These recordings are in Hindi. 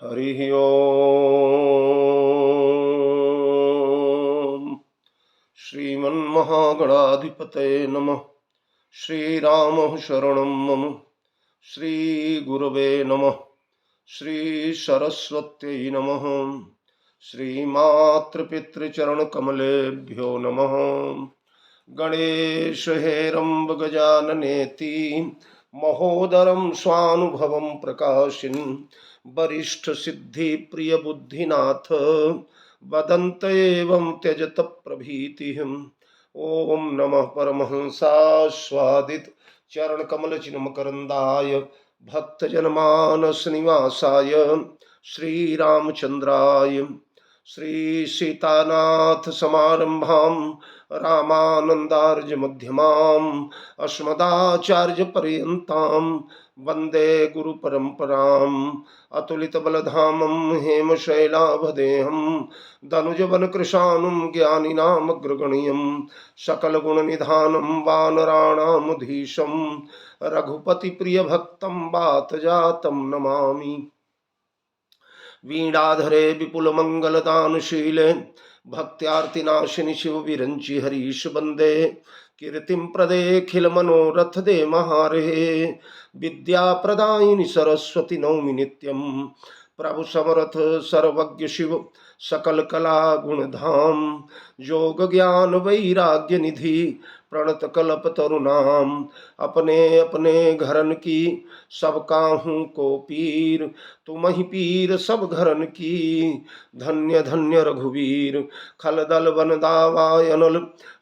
हरि ओम। श्रीमन्महागणाधिपतये नमः। श्रीराम शरणं मम। श्रीगुरवे नमः। श्रीसरस्वत्यै नमः। श्रीमातृपितृचरणकमलेभ्यो नमः। गणेश हेरम्ब गजाननेति महोदरं स्वानुभवं प्रकाशिन् वरिष्ठ सिद्धि प्रिय बुद्धिनाथ वदन्त एवं त्यजत प्रभीतिम्। ओम नमः परमहंसास्वादित चरण कमल चिन्मकरंदाय भक्तजनमानस निवासाय श्रीरामचंद्राय श्री सीतानाथ समारंभां रामानंदार्य मध्यमाम् अस्मदाचार्य पर्यन्तां वंदे गुरु परंपराम्। अतुलित बलधामं हेमशैलाभदेहं दनुजवन कृशानुं ज्ञानिनामग्रगण्यं सकल गुण निधानं वानराणामधीशं रघुपति प्रिय भक्तं वात जातं नमामि। वीणाधरे विपुल मंगल दानशीले भक्त्यार्तिनाशिनि शिव विरंचि हरीश बंदे कीर्तिं प्रदेखिल मनोरथ दे महारे विद्या प्रदायिनि सरस्वती नौमि नित्यं। प्रभु समर्थ सर्वज्ञ शिव सकल कला गुणधाम योग ज्ञान वैराग्य निधि प्रणत कल्प तरुणाम। अपने अपने घरन की सब काहू को पीर तुम ही पीर सब घरन की धन्य धन्य रघुवीर। खलदल वन दावाय अनल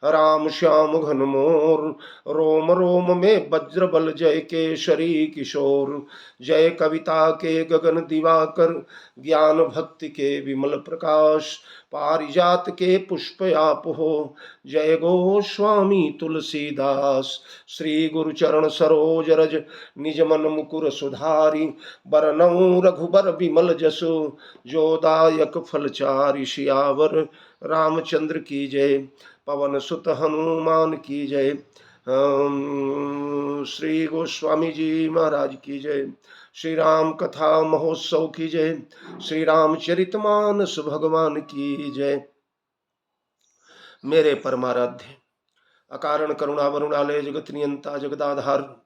राम श्याम घन मोर रोम रोम में वज्र बल जय केशरी किशोर। जय कविता के गगन दिवाकर ज्ञान भक्ति के विमल प्रकाश पारिजात के पुष्प आप हो। जय गोस्वामी तुलसीदास श्री गुरु चरण सरोज रज निज मन मुकुर सुधारी बरनऊँ रघुबर विमल जसु जो दायक फलचारि। सियावर रामचंद्र की जय पवन सुत हनुमान की जय। श्री गोस्वामी जी महाराज की जय। श्री राम कथा महोत्सव की जय। श्री रामचरितमानस भगवान की जय। मेरे परमाराध्य अकारण करुणा वरुणालय जगत नियंता जगदाधार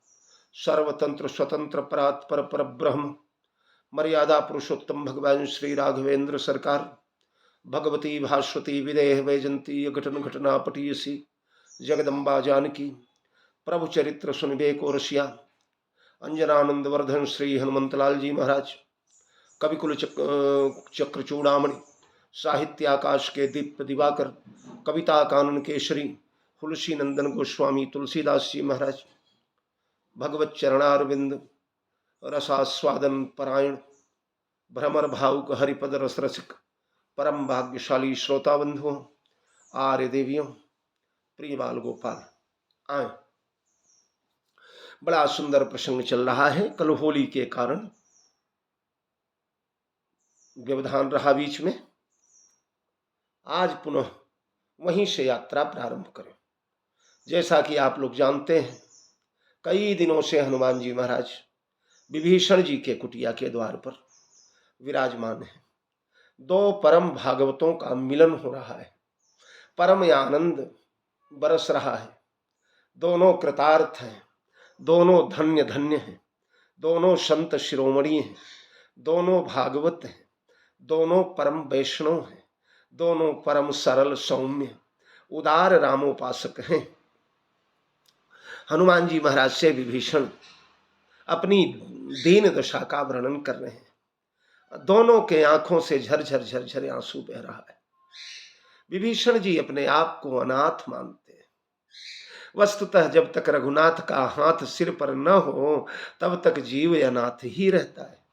सर्वतंत्र स्वतंत्र परात्पर पर ब्रह्म मर्यादा पुरुषोत्तम भगवान श्री राघवेंद्र सरकार भगवती भास्वती विदेह वैजंती घटन घटना पटीयसी जगदम्बा जानकी प्रभु चरित्र सुनिबे को रसिया अंजनानंद वर्धन श्री हनुमंतलाल जी महाराज कविकुल चक्र चूड़ामणि साहित्य आकाश के दीप दिवाकर कविता कानन केशरी तुलसी नंदन गोस्वामी तुलसीदास जी महाराज भगवत चरणारविंद रसास्वादन परायण भ्रमर भावुक हरिपद रस रसिक परम भाग्यशाली श्रोता बंधुओं आर्य देवियों प्रिय बाल गोपाल आए। बड़ा सुंदर प्रसंग चल रहा है। कल होली के कारण व्यवधान रहा बीच में। आज पुनः वहीं से यात्रा प्रारंभ करें। जैसा कि आप लोग जानते हैं कई दिनों से हनुमान जी महाराज विभीषण जी के कुटिया के द्वार पर विराजमान है। दो परम भागवतों का मिलन हो रहा है। परम आनंद बरस रहा है। दोनों कृतार्थ हैं। दोनों धन्य धन्य हैं। दोनों संत शिरोमणि हैं। दोनों भागवत हैं। दोनों परम वैष्णव हैं। दोनों परम सरल सौम्य उदार रामोपासक हैं। हनुमान जी महाराज से विभीषण अपनी दीन दशा का वर्णन कर रहे हैं। दोनों के आंखों से झरझर झरझर आंसू बह रहा है। विभीषण जी अपने आप को अनाथ मानते हैं। वस्तुतः जब तक रघुनाथ का हाथ सिर पर न हो तब तक जीव अनाथ ही रहता है।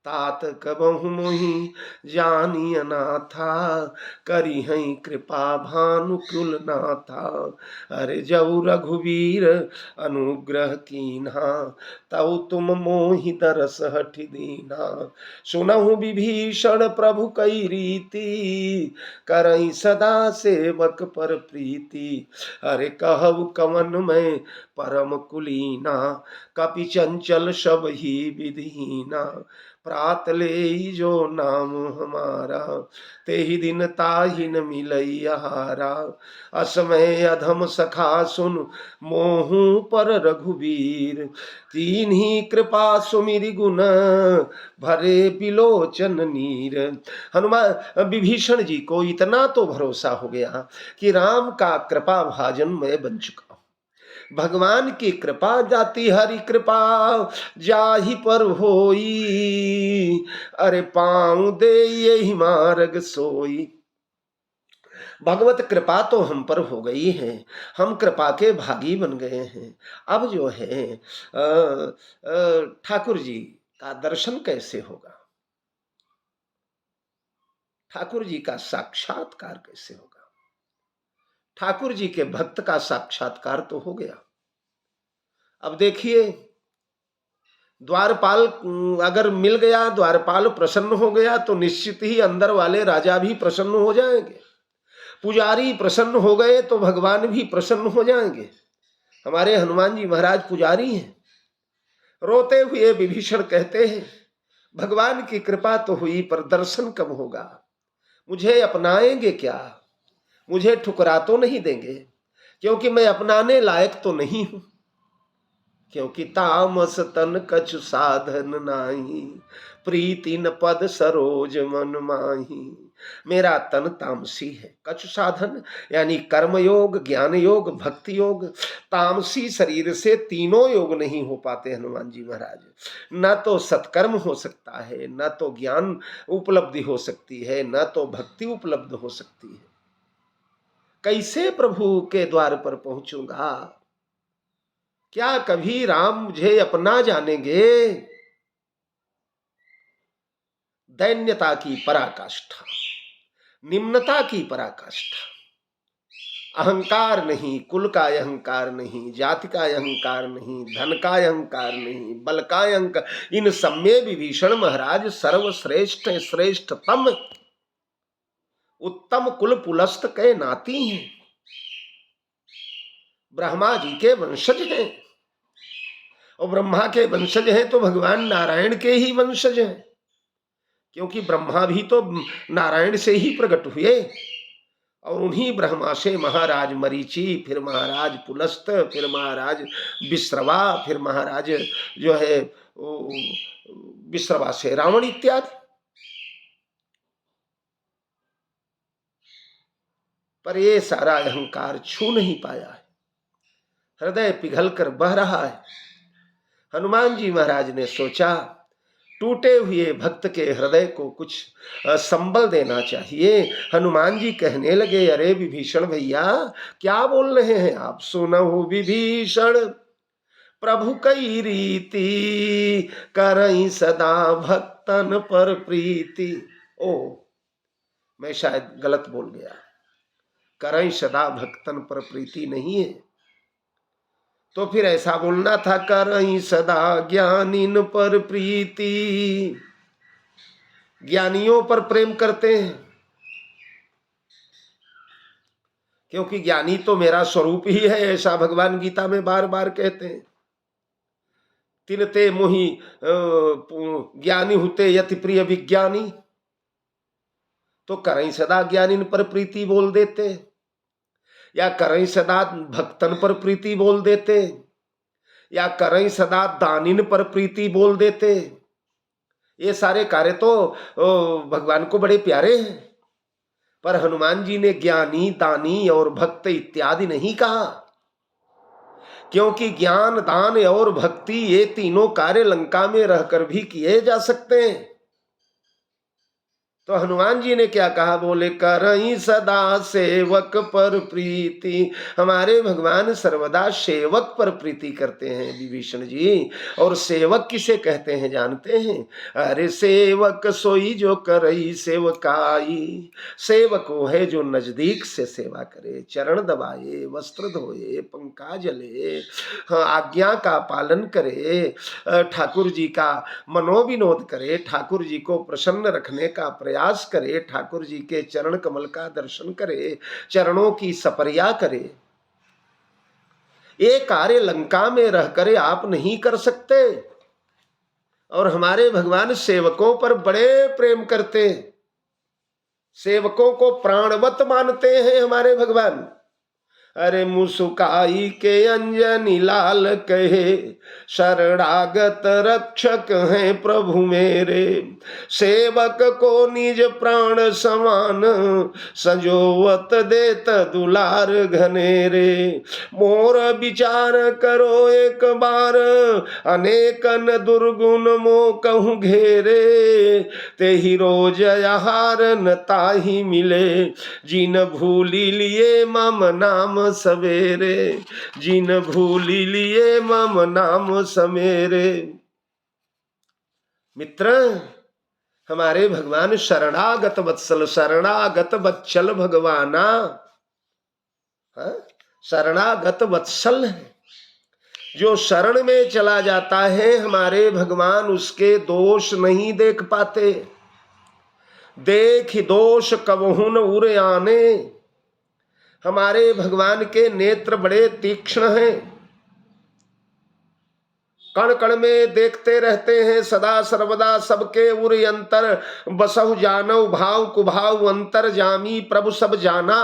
तात कबहु मोहि जानी अनाथा करी हई कृपा भानुकुल नाथा। अरे जऊ रघुवीर अनुग्रह कीन्हा तऊ तुम मोहि दरस हठ दीना। सुनहु विभीषण प्रभु कई रीति करई सदा सेवक पर प्रीति। अरे कहु कवन में परम कुलीना कपि चंचल सब ही विधिहीना। रात ले जो नाम हमारा, ते ही दिन ताहि न मिलई आहारा। असमय अधम सखा सुन मोहू पर रघुवीर, तीन ही कृपा सुमिरि गुण भरे बिलोचन नीर। हनुमान विभीषण जी को इतना तो भरोसा हो गया कि राम का कृपा भाजन मैं बन चुका हूं। भगवान की कृपा जाति हरि कृपा जाहि पर होई, अरे पाँव दे यही मार्ग सोई। भगवत कृपा तो हम पर हो गई है, हम कृपा के भागी बन गए हैं। अब जो है ठाकुर जी का दर्शन कैसे होगा, ठाकुर जी का साक्षात्कार कैसे होगा। ठाकुर जी के भक्त का साक्षात्कार तो हो गया। अब देखिए, द्वारपाल अगर मिल गया, द्वारपाल प्रसन्न हो गया, तो निश्चित ही अंदर वाले राजा भी प्रसन्न हो जाएंगे। पुजारी प्रसन्न हो गए तो भगवान भी प्रसन्न हो जाएंगे। हमारे हनुमान जी महाराज पुजारी हैं। रोते हुए विभीषण कहते हैं, भगवान की कृपा तो हुई, पर दर्शन कब होगा, मुझे अपनाएंगे क्या, मुझे ठुकरा तो नहीं देंगे, क्योंकि मैं अपनाने लायक तो नहीं हूं। क्योंकि तामस तन कछु साधन नाही, प्रीति न पद सरोज मन माही। मेरा तन तामसी है। कछु साधन यानी कर्म योग, ज्ञान योग, भक्ति योग। तामसी शरीर से तीनों योग नहीं हो पाते हनुमान जी महाराज। न तो सत्कर्म हो सकता है, न तो ज्ञान उपलब्धि हो सकती है, न तो भक्ति उपलब्ध हो सकती है। कैसे प्रभु के द्वार पर पहुंचूंगा? क्या कभी राम मुझे अपना जानेंगे? दैन्यता की पराकाष्ठा, निम्नता की पराकाष्ठा। अहंकार नहीं, कुल का अहंकार नहीं, जाति का अहंकार नहीं, धन का अहंकार नहीं, बल का अहंकार, इन सब में विभीषण महाराज सर्वश्रेष्ठ श्रेष्ठतम उत्तम कुल पुलस्त के नाती हैं। ब्रह्मा जी के वंशज हैं, और ब्रह्मा के वंशज हैं तो भगवान नारायण के ही वंशज हैं, क्योंकि ब्रह्मा भी तो नारायण से ही प्रकट हुए। और उन्हीं ब्रह्मा से महाराज मरीचि, फिर महाराज पुलस्त, फिर महाराज विश्रवा, फिर महाराज जो है विश्रवा से रावण इत्यादि। पर ये सारा अहंकार छू नहीं पाया है, हृदय पिघल कर बह रहा है। हनुमान जी महाराज ने सोचा, टूटे हुए भक्त के हृदय को कुछ संबल देना चाहिए। हनुमान जी कहने लगे, अरे विभीषण भैया क्या बोल रहे हैं आप? सुनहु विभीषण प्रभु कई रीति, करई सदा भक्तन पर प्रीति। ओ, मैं शायद गलत बोल गया, करई सदा भक्तन पर प्रीति नहीं है, तो फिर ऐसा बोलना था, करई सदा ज्ञानीन पर प्रीति। ज्ञानियों पर प्रेम करते हैं, क्योंकि ज्ञानी तो मेरा स्वरूप ही है, ऐसा भगवान गीता में बार बार कहते हैं। तिनते मोहि ज्ञानी हुते यति प्रिय विज्ञानी, तो करई सदा ज्ञानीन पर प्रीति बोल देते, या करई सदा भक्तन पर प्रीति बोल देते, या करई सदा दानिन पर प्रीति बोल देते। ये सारे कार्य तो भगवान को बड़े प्यारे हैं, पर हनुमान जी ने ज्ञानी, दानी और भक्त इत्यादि नहीं कहा, क्योंकि ज्ञान, दान और भक्ति ये तीनों कार्य लंका में रहकर भी किए जा सकते हैं। तो हनुमान जी ने क्या कहा? बोले, करई सदा सेवक पर प्रीति। हमारे भगवान सर्वदा सेवक पर प्रीति करते हैं विभीषण जी। और सेवक किसे कहते हैं जानते हैं? अरे सेवक सोई जो करई सेवकाई। सेवक वो है जो नजदीक से सेवा करे, चरण दबाए, वस्त्र धोए, पंखा जले, आज्ञा का पालन करे, ठाकुर जी का मनोविनोद करे, ठाकुर जी को प्रसन्न रखने का प्रयास करे, ठाकुर जी के चरण कमल का दर्शन करे, चरणों की सपरिया करे। ये कार्य लंका में रहकर आप नहीं कर सकते, और हमारे भगवान सेवकों पर बड़े प्रेम करते हैं, सेवकों को प्राणवत मानते हैं हमारे भगवान। अरे मुस्काई के अंजनी लाल कहे, शरणागत रक्षक हैं प्रभु मेरे। सेवक को निज प्राण समान, संजोवत देत दुलार घनेरे। मोर विचार करो एक बार, अनेकन दुर्गुण मो कहूँ घेरे। ते ही रोज आहार न ताही मिले, जिन भूली लिए मम नाम सवेरे। जिन भूली लिए मम नाम समेरे। मित्र, हमारे भगवान शरणागत वत्सल, शरणागत वत्सल भगवाना, शरणागत वत्सल है। जो शरण में चला जाता है हमारे भगवान उसके दोष नहीं देख पाते। देख दोष कबहुन उर आने। हमारे भगवान के नेत्र बड़े तीक्ष्ण हैं, कण कण में देखते रहते हैं सदा सर्वदा। सबके उर अंतर बसहु जानव, भाव कुभाव अंतर जामी प्रभु सब जाना।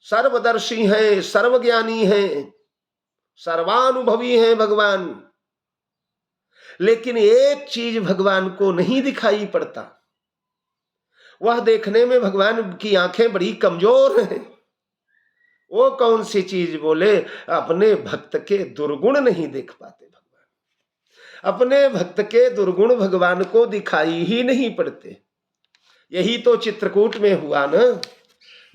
सर्वदर्शी हैं, सर्वज्ञानी हैं, सर्वानुभवी हैं भगवान। लेकिन एक चीज भगवान को नहीं दिखाई पड़ता, वह देखने में भगवान की आंखें बड़ी कमजोर हैं। वो कौन सी चीज बोले, अपने भक्त के दुर्गुण नहीं देख पाते भगवान। अपने भक्त के दुर्गुण भगवान को दिखाई ही नहीं पड़ते। यही तो चित्रकूट में हुआ ना।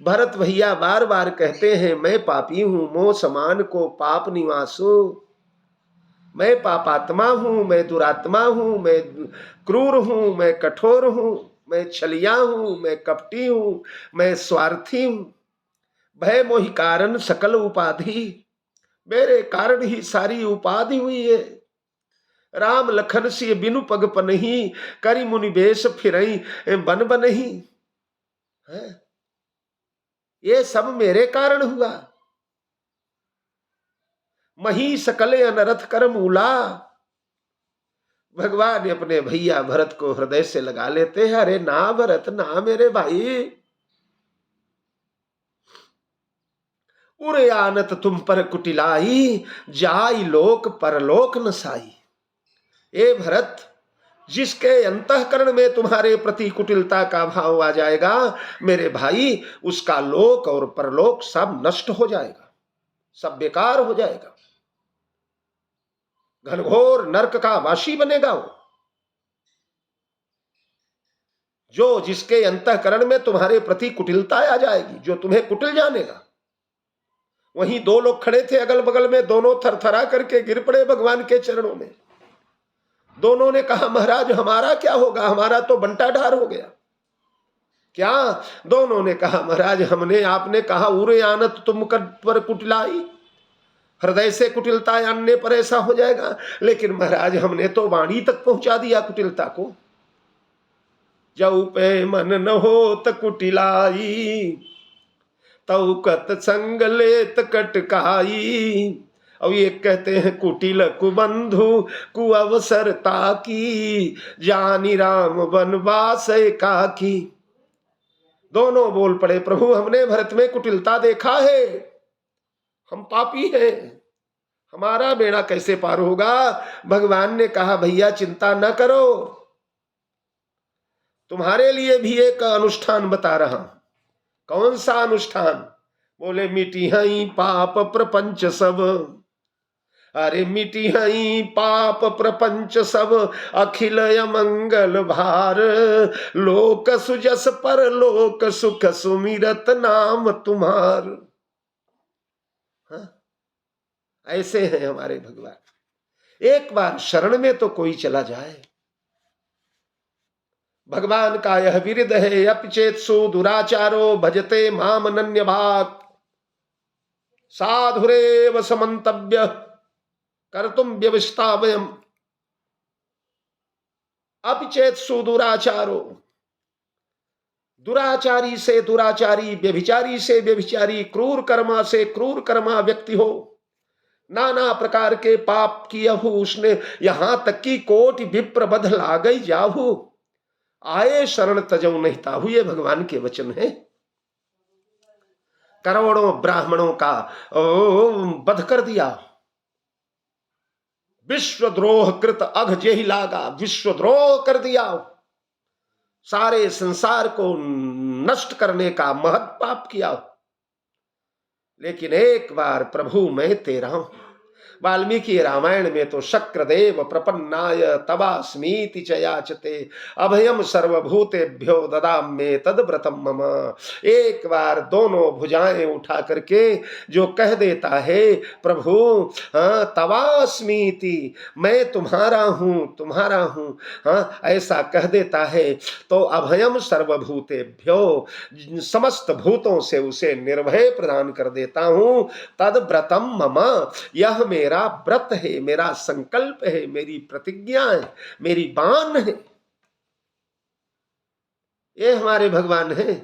भरत भैया बार बार कहते हैं, मैं पापी हूं, मोह समान को पाप निवासो। मैं पापात्मा हूं, मैं दुरात्मा हूं, मैं क्रूर हूं, मैं कठोर हूं, मैं छलिया हूं, मैं कपटी हूं, मैं स्वार्थी हूं। भय मोहि कारण सकल उपाधि, मेरे कारण ही सारी उपाधि हुई है। राम लखन से बिनु पग पनहि, करि मुनि बेश फिरई बन बनहि। ये सब मेरे कारण हुआ। मही सकले अनरथ कर मूला। भगवान अपने भैया भरत को हृदय से लगा लेते हैं। अरे ना भरत ना मेरे भाई, उरे आनत तुम पर कुटिलाई, जाई लोक परलोक न साई। ए भरत, जिसके अंतःकरण में तुम्हारे प्रति कुटिलता का भाव आ जाएगा मेरे भाई, उसका लोक और परलोक सब नष्ट हो जाएगा, सब बेकार हो जाएगा, घनघोर नरक का वासी बनेगा वो। जो जिसके अंतःकरण में तुम्हारे प्रति कुटिलता आ जाएगी, जो तुम्हें कुटिल जानेगा। वहीं दो लोग खड़े थे अगल बगल में, दोनों थरथरा करके गिर पड़े भगवान के चरणों में। दोनों ने कहा, महाराज हमारा क्या होगा, हमारा तो बंटा ढार हो गया। क्या? दोनों ने कहा, महाराज हमने, आपने कहा उरे आनत तुम पर कुटिलाई, हृदय से कुटिलता आनने पर ऐसा हो जाएगा। लेकिन महाराज हमने तो वाणी तक पहुंचा दिया कुटिलता को। जऊ पे मन न होत कुटिलाई, तऊ कत संग लेत कटकाई। अब ये कहते हैं, कुटिल कुबंधु कुअवसरता की, जानी राम वनवास एकाकी। दोनों बोल पड़े, प्रभु हमने भरत में कुटिलता देखा है, हम पापी हैं, हमारा बेड़ा कैसे पार होगा। भगवान ने कहा, भैया चिंता न करो, तुम्हारे लिए भी एक अनुष्ठान बता रहा हूं। कौन सा अनुष्ठान? बोले, मिटी हई पाप प्रपंच सब। अरे मिटी हई पाप प्रपंच सब, अखिल अमंगल भार। लोक सुजस पर लोक सुख, सुमिरत नाम तुम्हार। ऐसे हैं हमारे भगवान। एक बार शरण में तो कोई चला जाए। भगवान का यह विरिद है, अपिचेत्सु दुराचारो भजते माम अनन्य भाग, साधुरेव समन्तव्य कर्तुम व्यविष्टावयम्। अपिचेत्सु दुराचारो, दुराचारी से दुराचारी, व्यभिचारी से व्यभिचारी, क्रूर कर्मा से क्रूर कर्मा व्यक्ति हो, नाना प्रकार के पाप कियहु उसने, यहां तक कि कोटि विप्र बध लागई जाहु, आए शरण तजऊ नहीं ताहु। ये भगवान के वचन है। करोड़ों ब्राह्मणों का वध कर दिया। विश्वद्रोह कृत अघ जेहि लागा, विश्वद्रोह कर दिया। सारे संसार को नष्ट करने का महत् पाप किया। लेकिन एक बार प्रभु मैं तेरा हूं। वाल्मीकि रामायण में तो शक्रदेव प्रपन्नाय तवास्मीति च याचते, अभयम सर्वभूतेभ्यो ददाम्ये तद व्रतम मम। एक बार दोनों भुजाएं उठा करके जो कह देता है प्रभु तवास्मीति, मैं तुम्हारा हूं, तुम्हारा हूं, ऐसा कह देता है तो अभयम सर्वभूतेभ्यो, समस्त भूतों से उसे निर्भय प्रदान कर देता हूं। तद व्रतम मम, यह मेरा व्रत है, मेरा संकल्प है, मेरी प्रतिज्ञा है, मेरी बान है। ये हमारे भगवान है।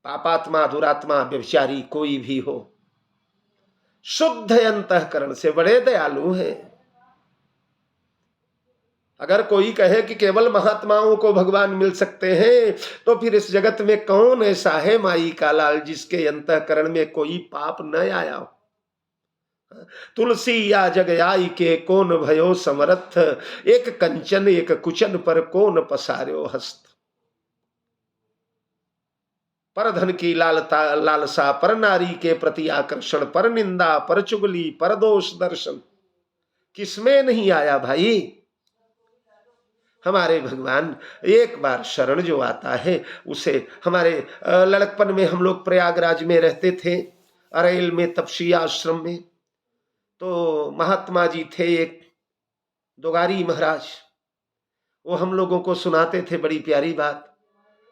पापात्मा दुरात्मा व्यभिचारी कोई भी हो, शुद्ध अंतःकरण से बड़े दयालु हैं। अगर कोई कहे कि केवल महात्माओं को भगवान मिल सकते हैं, तो फिर इस जगत में कौन ऐसा है माई का लाल जिसके अंतःकरण में कोई पाप न आया हो। तुलसी या जग आई के कौन भयो समर्थ, एक कंचन एक कुचन पर कौन पसार्यो हस्त। पर धन की लालसा, पर नारी के प्रति आकर्षण, पर निंदा, पर चुगली, पर दोष दर्शन, किसमें नहीं आया भाई। हमारे भगवान एक बार शरण जो आता है उसे, हमारे लड़कपन में हम लोग प्रयागराज में रहते थे, अरेल में तपसी आश्रम में, तो महात्मा जी थे एक दोगारी महाराज। वो हम लोगों को सुनाते थे बड़ी प्यारी बात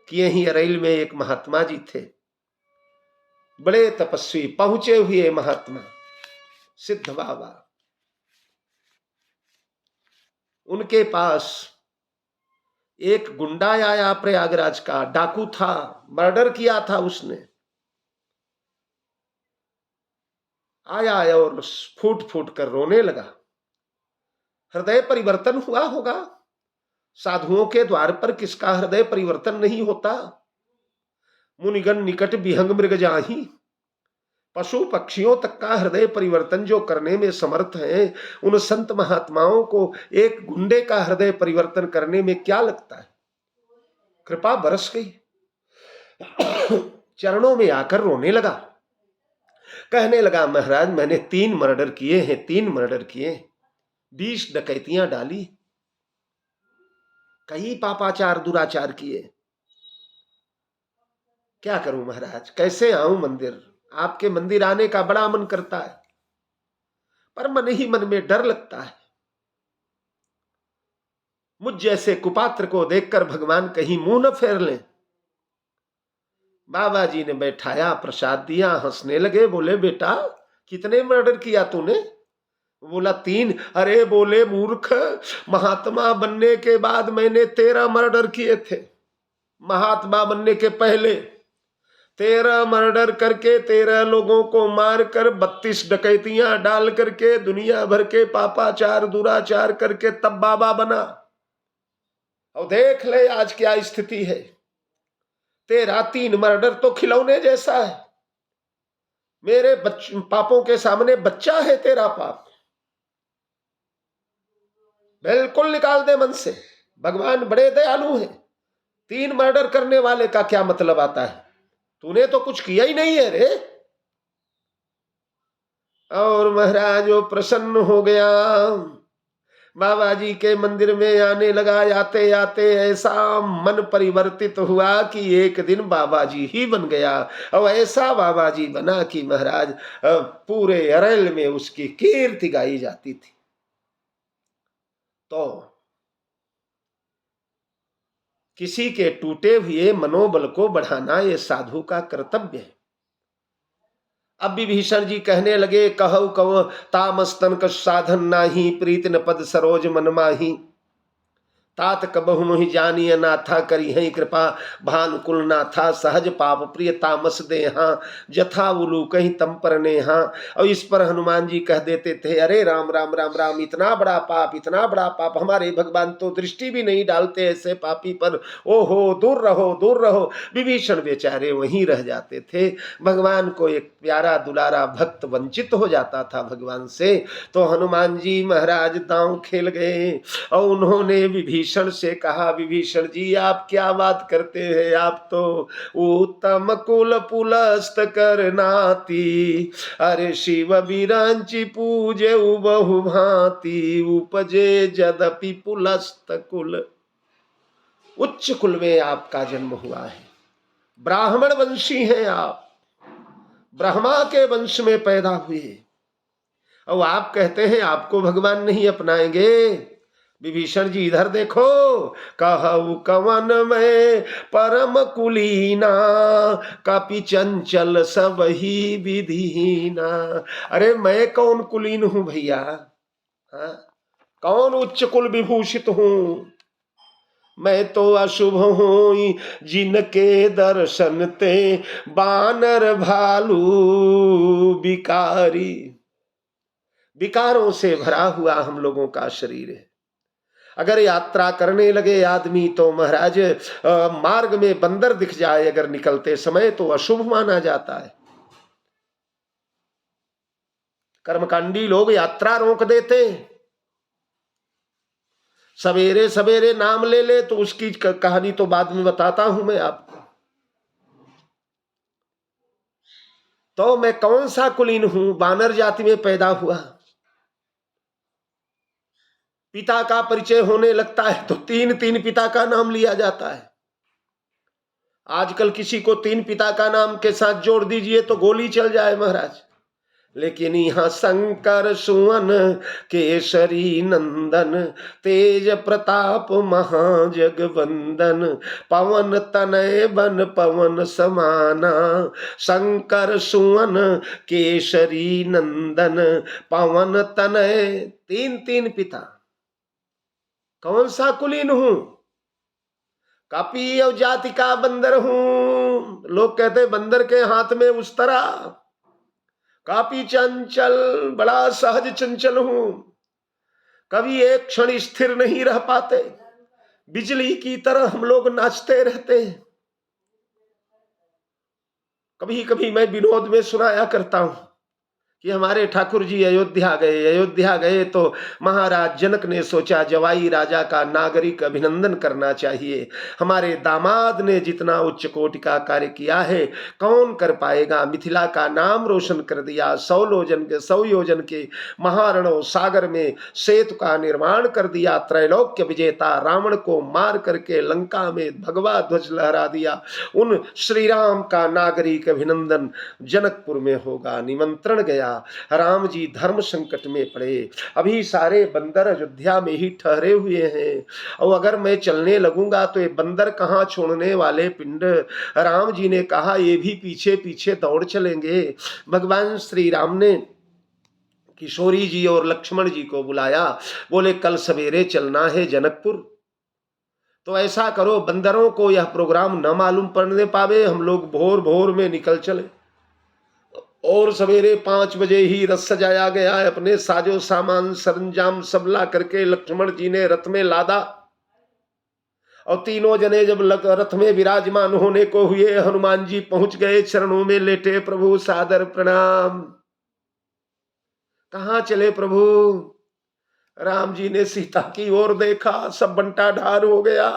कि यहीं अरेल में एक महात्मा जी थे, बड़े तपस्वी पहुंचे हुए महात्मा सिद्ध बाबा। उनके पास एक गुंडा आया प्रयागराज का, डाकू था, मर्डर किया था उसने। आया और फूट फूट कर रोने लगा। हृदय परिवर्तन हुआ होगा। साधुओं के द्वार पर किसका हृदय परिवर्तन नहीं होता। मुनिगण निकट विहंग मृग जाहि, पशु पक्षियों तक का हृदय परिवर्तन जो करने में समर्थ है, उन संत महात्माओं को एक गुंडे का हृदय परिवर्तन करने में क्या लगता है। कृपा बरस गई, चरणों में आकर रोने लगा। कहने लगा महाराज मैंने 3 मर्डर किए हैं, 3 मर्डर किए, 20 डकैतियां डाली, कई पापाचार दुराचार किए। क्या करूं महाराज, कैसे आऊं मंदिर। आपके मंदिर आने का बड़ा मन करता है, पर मन ही मन में डर लगता है। मुझ जैसे कुपात्र को देखकर भगवान कहीं मुंह न फेर लें। बाबा जी ने बैठाया, प्रसाद दिया, हंसने लगे। बोले बेटा कितने मर्डर किया तूने। बोला 3। अरे बोले मूर्ख, महात्मा बनने के बाद मैंने 13 मर्डर किए थे। महात्मा बनने के पहले 13 मर्डर करके, 13 लोगों को मारकर, 32 डकैतियां डाल करके, दुनिया भर के पापाचार दुराचार करके तब बाबा बना। और देख ले आज क्या स्थिति है। तेरा 3 मर्डर तो खिलौने जैसा है। मेरे पापों के सामने बच्चा है तेरा पाप। बिल्कुल निकाल दे मन से। भगवान बड़े दयालु हैं। 3 मर्डर करने वाले का क्या मतलब आता है। तूने तो कुछ किया ही नहीं है रे। और महाराज वो प्रसन्न हो गया, बाबा जी के मंदिर में आने लगा। आते आते ऐसा मन परिवर्तित हुआ कि एक दिन बाबा जी ही बन गया। और ऐसा बाबा जी बना कि महाराज पूरे अरेल में उसकी कीर्ति गाई जाती थी। तो किसी के टूटे हुए मनोबल को बढ़ाना ये साधु का कर्तव्य है। अब विभीषण जी कहने लगे, कहु कव तामस्तन का साधन नाही, प्रीत न पद सरोज मन माही। तात कबहु मोहि जानिय ना था, करी है कृपा भानुकुल ना था, सहज पाप प्रिय तामस देहा, जथा उलू कहीं तम पर नेहा। और इस पर हनुमान जी कह देते थे, अरे राम राम राम राम, इतना बड़ा पाप, इतना बड़ा पाप, हमारे भगवान तो दृष्टि भी नहीं डालते ऐसे पापी पर, ओहो दूर रहो दूर रहो। विभीषण बेचारे वहीं रह जाते थे। भगवान को एक प्यारा दुलारा भक्त वंचित हो जाता था भगवान से, तो हनुमान जी महाराज दांव खेल गए और उन्होंने विभीषण से कहा, विभीषण जी आप क्या बात करते हैं, आप तो उत्तम कुल पुलस्त करनाती, अरे शिव बिरंची पूजे बहु भांति, उपजे जदपि पुलस्त कुल। उच्च कुल में आपका जन्म हुआ है, ब्राह्मण वंशी हैं आप, ब्रह्मा के वंश में पैदा हुए, और आप कहते हैं आपको भगवान नहीं अपनाएंगे। विभीषण जी इधर देखो, कहु कवन में परम कुलीना, कपि चंचल सब ही विधीना। अरे मैं कौन कुलीन हूं भैया, हाँ? कौन उच्च कुल विभूषित हूं, मैं तो अशुभ हूं जिनके दर्शन ते, बानर भालू बिकारी। विकारों से भरा हुआ हम लोगों का शरीर है। अगर यात्रा करने लगे आदमी तो महाराज मार्ग में बंदर दिख जाए अगर निकलते समय तो अशुभ माना जाता है। कर्मकांडी लोग यात्रा रोक देते, सवेरे सवेरे नाम ले ले तो उसकी कहानी तो बाद में बताता हूं मैं आपको। तो मैं कौन सा कुलीन हूं, बानर जाति में पैदा हुआ। पिता का परिचय होने लगता है तो तीन तीन पिता का नाम लिया जाता है। आजकल किसी को तीन पिता का नाम के साथ जोड़ दीजिए तो गोली चल जाए महाराज। लेकिन यहाँ शंकर सुवन केसरी नंदन, तेज प्रताप महाजगवंदन, पवन तनय बन पवन समाना, शंकर सुवन केसरी नंदन पवन तनय, तीन तीन पिता। कौन सा कुलीन हूं, कपि और जाति का बंदर हूं। लोग कहते बंदर के हाथ में उस्तरा, काफी चंचल, बड़ा सहज चंचल हूं, कभी एक क्षण स्थिर नहीं रह पाते, बिजली की तरह हम लोग नाचते रहते हैं। कभी कभी मैं विनोद में सुनाया करता हूं कि हमारे ठाकुर जी अयोध्या गए। अयोध्या गए तो महाराज जनक ने सोचा जवाई राजा का नागरिक अभिनंदन करना चाहिए। हमारे दामाद ने जितना उच्च कोटि का कार्य किया है कौन कर पाएगा। मिथिला का नाम रोशन कर दिया। 100 योजन के महारणव सागर में सेतु का निर्माण कर दिया। त्रैलोक्य विजेता रावण को मार करके लंका में भगवा ध्वज लहरा दिया। उन श्री राम का नागरिक अभिनंदन जनकपुर में होगा। निमंत्रण गया। राम जी धर्म संकट में पड़े, अभी सारे बंदर अयोध्या में ही ठहरे हुए हैं और अगर मैं चलने लगूंगा तो ये बंदर कहां छोड़ने वाले पिंड। राम जी ने कहा ये भी पीछे पीछे दौड़ चलेंगे। भगवान श्री राम ने किशोरी जी और लक्ष्मण जी को बुलाया, बोले कल सवेरे चलना है जनकपुर। तो ऐसा करो बंदरों को यह प्रोग्राम न मालूम पड़ने पावे, हम लोग भोर भोर में निकल चले। और सवेरे 5 बजे ही रथ सजाया गया। अपने साजो सामान सरंजाम सब ला करके लक्ष्मण जी ने रथ में लादा और तीनों जने जब रथ में विराजमान होने को हुए, हनुमान जी पहुंच गए, चरणों में लेटे, प्रभु सादर प्रणाम। कहां चले प्रभु? राम जी ने सीता की ओर देखा, सब बंटा ढार हो गया।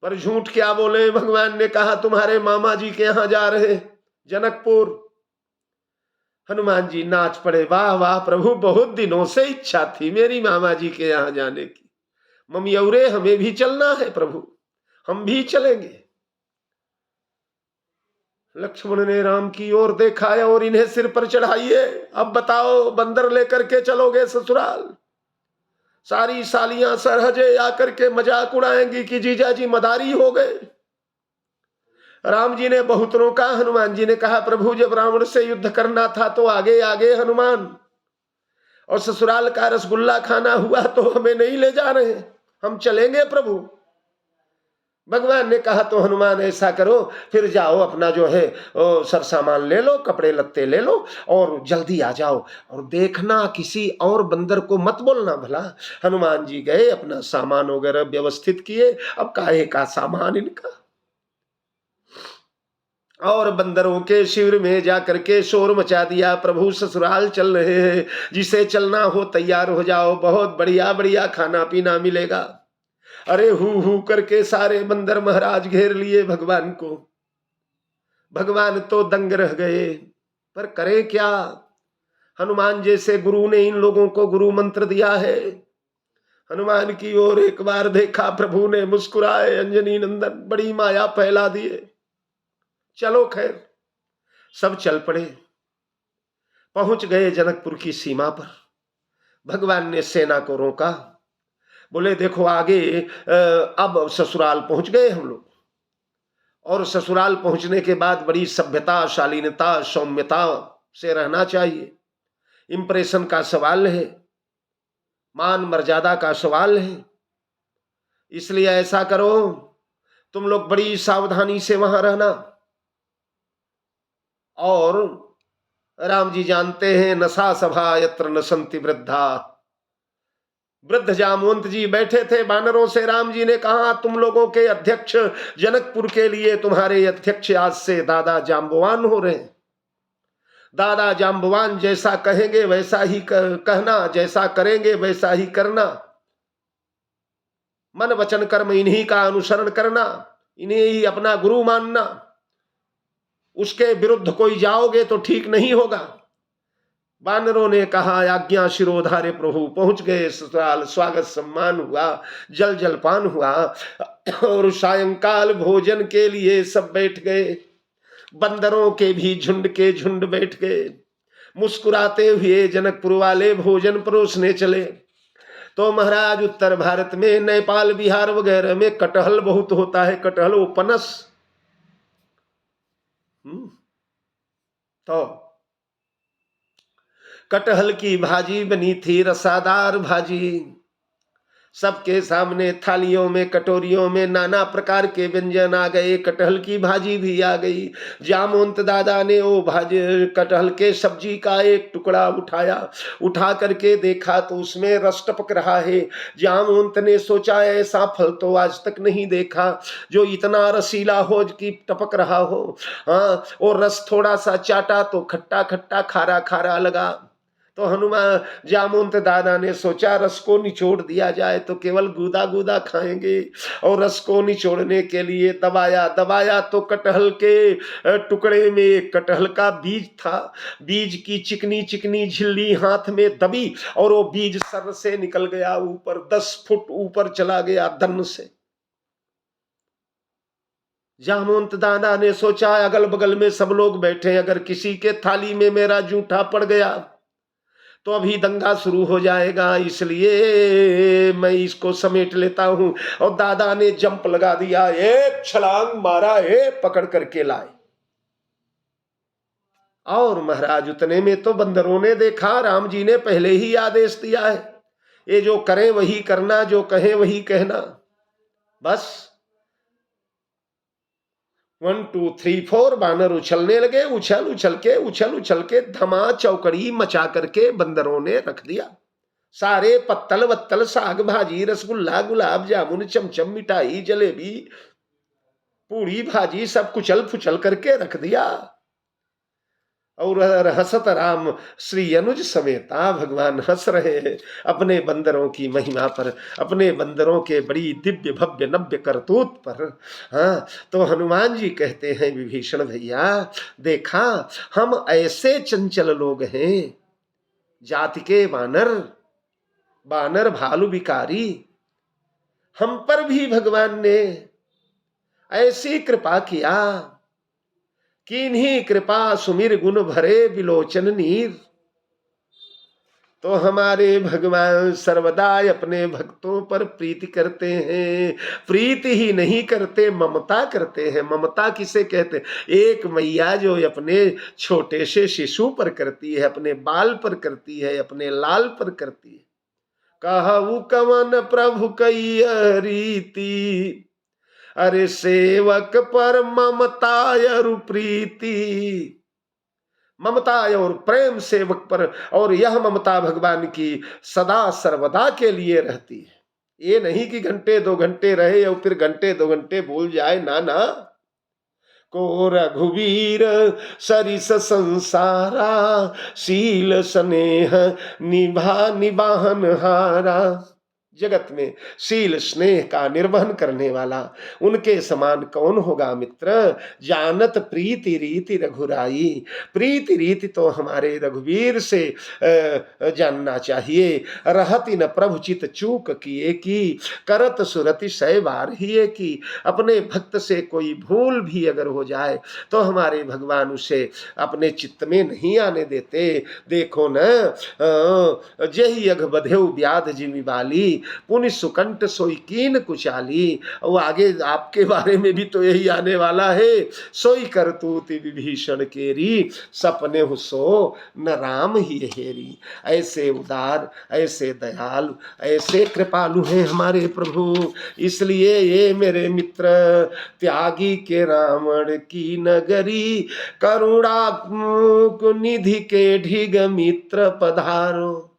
पर झूठ क्या बोले, भगवान ने कहा तुम्हारे मामा जी के यहां जा रहे जनकपुर। हनुमान जी नाच पड़े, वाह वाह प्रभु, बहुत दिनों से इच्छा थी मेरी मामा जी के यहां जाने की। ममियौरे हमें भी चलना है प्रभु, हम भी चलेंगे। लक्ष्मण ने राम की ओर देखा और इन्हें सिर पर चढ़ाइए, अब बताओ बंदर लेकर के चलोगे ससुराल? सारी सालियां सरहजे आकर के मजाक उड़ाएंगी कि जीजा जी मदारी हो गए। राम जी ने बहुत रोका। हनुमान जी ने कहा प्रभु जब रावण से युद्ध करना था तो आगे आगे हनुमान, और ससुराल का रसगुल्ला खाना हुआ तो हमें नहीं ले जा रहे, हम चलेंगे प्रभु। भगवान ने कहा तो हनुमान ऐसा करो, फिर जाओ अपना जो है सर सामान ले लो, कपड़े लत्ते ले लो और जल्दी आ जाओ, और देखना किसी और बंदर को मत बोलना भला। हनुमान जी गए, अपना सामान वगैरह व्यवस्थित किए, अब काहे का सामान इनका, और बंदरों के शिविर में जाकर के शोर मचा दिया, प्रभु ससुराल चल रहे हैं, जिसे चलना हो तैयार हो जाओ, बहुत बढ़िया बढ़िया खाना पीना मिलेगा। अरे हु करके सारे बंदर महाराज घेर लिए भगवान को। भगवान तो दंग रह गए, पर करे क्या, हनुमान जैसे गुरु ने इन लोगों को गुरु मंत्र दिया है। हनुमान की ओर एक बार देखा, प्रभु ने मुस्कुराए, अंजनी नंदन बड़ी माया फैला दिए। चलो खैर, सब चल पड़े, पहुंच गए जनकपुर की सीमा पर। भगवान ने सेना को रोका, बोले देखो आगे अब ससुराल पहुंच गए हम लोग, और ससुराल पहुंचने के बाद बड़ी सभ्यता, शालीनता, सौम्यता से रहना चाहिए। इंप्रेशन का सवाल है, मान मर्यादा का सवाल है, इसलिए ऐसा करो तुम लोग बड़ी सावधानी से वहां रहना। और राम जी जानते हैं, नशा सभा यत्र न संति वृद्धा, वृद्ध जामवंत जी बैठे थे बानरों से। राम जी ने कहा तुम लोगों के अध्यक्ष जनकपुर के लिए तुम्हारे अध्यक्ष आज से दादा जाम्बवान हो रहे हैं। दादा जाम्बवान जैसा कहेंगे वैसा ही कहना, जैसा करेंगे वैसा ही करना, मन वचन कर्म इन्हीं का अनुसरण करना, इन्हें ही अपना गुरु मानना। उसके विरुद्ध कोई जाओगे तो ठीक नहीं होगा। बानरों ने कहा आज्ञा शिरोधार्य प्रभु। पहुंच गए ससुराल, स्वागत सम्मान हुआ, जल जलपान हुआ, और सायंकाल भोजन के लिए सब बैठ गए। बंदरों के भी झुंड के झुंड बैठ गए। मुस्कुराते हुए जनकपुर वाले भोजन परोसने चले। तो महाराज उत्तर भारत में, नेपाल बिहार वगैरह में कटहल बहुत होता है, कटहल उपनस। तो कटहल की भाजी बनी थी, रसादार भाजी। सबके सामने थालियों में, कटोरियों में नाना प्रकार के व्यंजन आ गए, कटहल की भाजी भी आ गई। जामवंत दादा ने वो भाजी कटहल के सब्जी का एक टुकड़ा उठाया, उठा करके देखा तो उसमें रस टपक रहा है। जामवंत ने सोचा ऐसा फल तो आज तक नहीं देखा जो इतना रसीला हो कि टपक रहा हो। हाँ, और रस थोड़ा सा चाटा तो खट्टा खट्टा खारा खारा लगा। तो हनुमान जामवंत दादा ने सोचा रस को निचोड़ दिया जाए तो केवल गूदा गूदा खाएंगे, और रस को निचोड़ने के लिए दबाया। दबाया तो कटहल के टुकड़े में एक कटहल का बीज था। बीज की चिकनी चिकनी झिल्ली हाथ में दबी, और वो बीज सर से निकल गया ऊपर, 10 फुट ऊपर चला गया दन से। जामवंत दादा ने सोचा अगल बगल में सब लोग बैठे, अगर किसी के थाली में मेरा जूठा पड़ गया तो अभी दंगा शुरू हो जाएगा, इसलिए मैं इसको समेट लेता हूं। और दादा ने जंप लगा दिया, एक छलांग मारा, पकड़ करके लाए। और महाराज उतने में तो बंदरों ने देखा राम जी ने पहले ही आदेश दिया है, ये जो करें वही करना, जो कहें वही कहना। बस 1 2 3 4 बानर उछलने लगे। उछल उछल के धमा चौकड़ी मचा करके बंदरों ने रख दिया। सारे पत्तल वत्तल, साग भाजी, रसगुल्ला, गुलाब जामुन, चमचम, मिठाई, जलेबी, पूरी भाजी सब कुचल फुचल करके रख दिया। और हंसत राम श्री अनुज समेता, भगवान हंस रहे हैं अपने बंदरों की महिमा पर, अपने बंदरों के बड़ी दिव्य भव्य नव्य करतूत पर। हाँ, तो हनुमान जी कहते हैं विभीषण भैया देखा, हम ऐसे चंचल लोग हैं, जाति के बानर, बानर भालू विकारी, हम पर भी भगवान ने ऐसी कृपा किया, किन्हीं कृपा सुमिर गुण भरे बिलोचन नीर। तो हमारे भगवान सर्वदा अपने भक्तों पर प्रीति करते हैं। प्रीति ही नहीं करते, ममता करते हैं। ममता किसे कहते हैं? एक मैया जो अपने छोटे से शिशु पर करती है, अपने बाल पर करती है, अपने लाल पर करती है। कहु कवन प्रभु कई रीति, अरे सेवक पर ममता अरु प्रीति। ममता और प्रेम सेवक पर, और यह ममता भगवान की सदा सर्वदा के लिए रहती है। ये नहीं कि घंटे 2 घंटे रहे और फिर घंटे 2 घंटे भूल जाए, ना ना। को रघुवीर सरिस संसारा, शील स्नेह निभा निबाहन हारा। जगत में शील स्नेह का निर्वहन करने वाला उनके समान कौन होगा मित्र। जानत प्रीति रीति रघुराई। प्रीति रीति तो हमारे रघुवीर से जानना चाहिए। रहति न प्रभु चित चूक किए की, करत सुरति सै बार ही की। अपने भक्त से कोई भूल भी अगर हो जाए तो हमारे भगवान उसे अपने चित्त में नहीं आने देते। देखो न, जेहि अघ बधेउ व्याध जिमि बाली, पुनि सुकंठ सोई कीन कुचाली। वो आगे आपके बारे में भी तो यही आने वाला है। सोई करतूति विभीषण केरी, सपने हो सो न राम ही हेरी। ऐसे उदार, ऐसे दयालु, ऐसे कृपालु हैं हमारे प्रभु। इसलिए ये मेरे मित्र, त्यागी के रावण की नगरी, करुणा निधि के ढिग मित्र पधारो।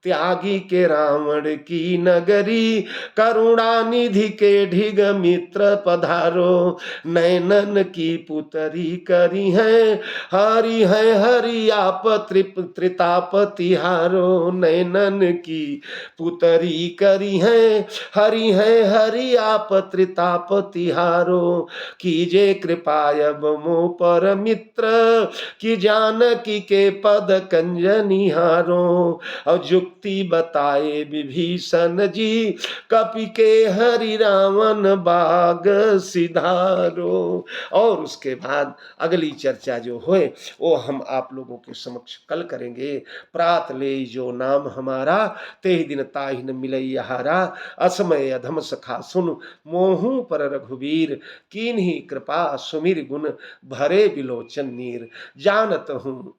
त्यागी के रावण की नगरी, करुणा निधि के ढिग मित्र पधारो। नैनन की पुतरी करी है हरि आप त्रिताप तिहारो। नैनन की पुतरी करी है हरि आप त्रिताप तिहारो। कीजे कृपा अब मो पर मित्र, की जानकी के पद कंज निहारो। और युक्ति बताए विभीषण जी, कपि के हरि रावण बाग सिधारो। और उसके बाद अगली चर्चा जो होए वो हम आप लोगों के समक्ष कल करेंगे। प्रात ले जो नाम हमारा, ते ही दिन ताहि न मिलई हारा। असमय अधम सखा सुन, मोहू पर रघुवीर, कीन्ही कृपा सुमिर गुण, भरे बिलोचन नीर। जानत हूँ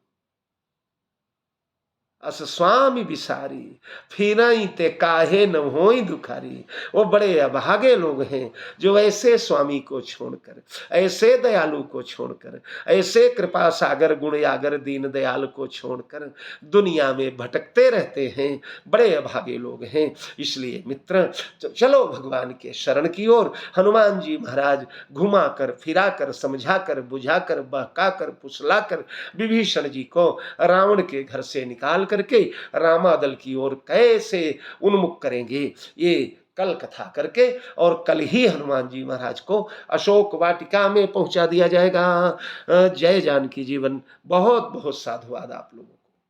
अस स्वामी बिसारी, फिरई ते काहे न होई दुखारी। वो बड़े अभागे लोग हैं जो ऐसे स्वामी को छोड़कर, ऐसे दयालु को छोड़कर, ऐसे कृपा सागर गुण यागर दीन दयाल को छोड़कर दुनिया में भटकते रहते हैं। बड़े अभागे लोग हैं। इसलिए मित्र, चलो भगवान के शरण की ओर। हनुमान जी महाराज घुमा कर, फिरा कर, समझा कर, बुझा कर, बहका कर, फुसला कर विभीषण जी को रावण के घर से निकाल करके रामादल की ओर कैसे उन्मुख करेंगे, ये कल कथा करके और कल ही हनुमान जी महाराज को अशोक वाटिका में पहुंचा दिया जाएगा। जय जानकी जीवन। बहुत बहुत साधुवाद आप लोगों।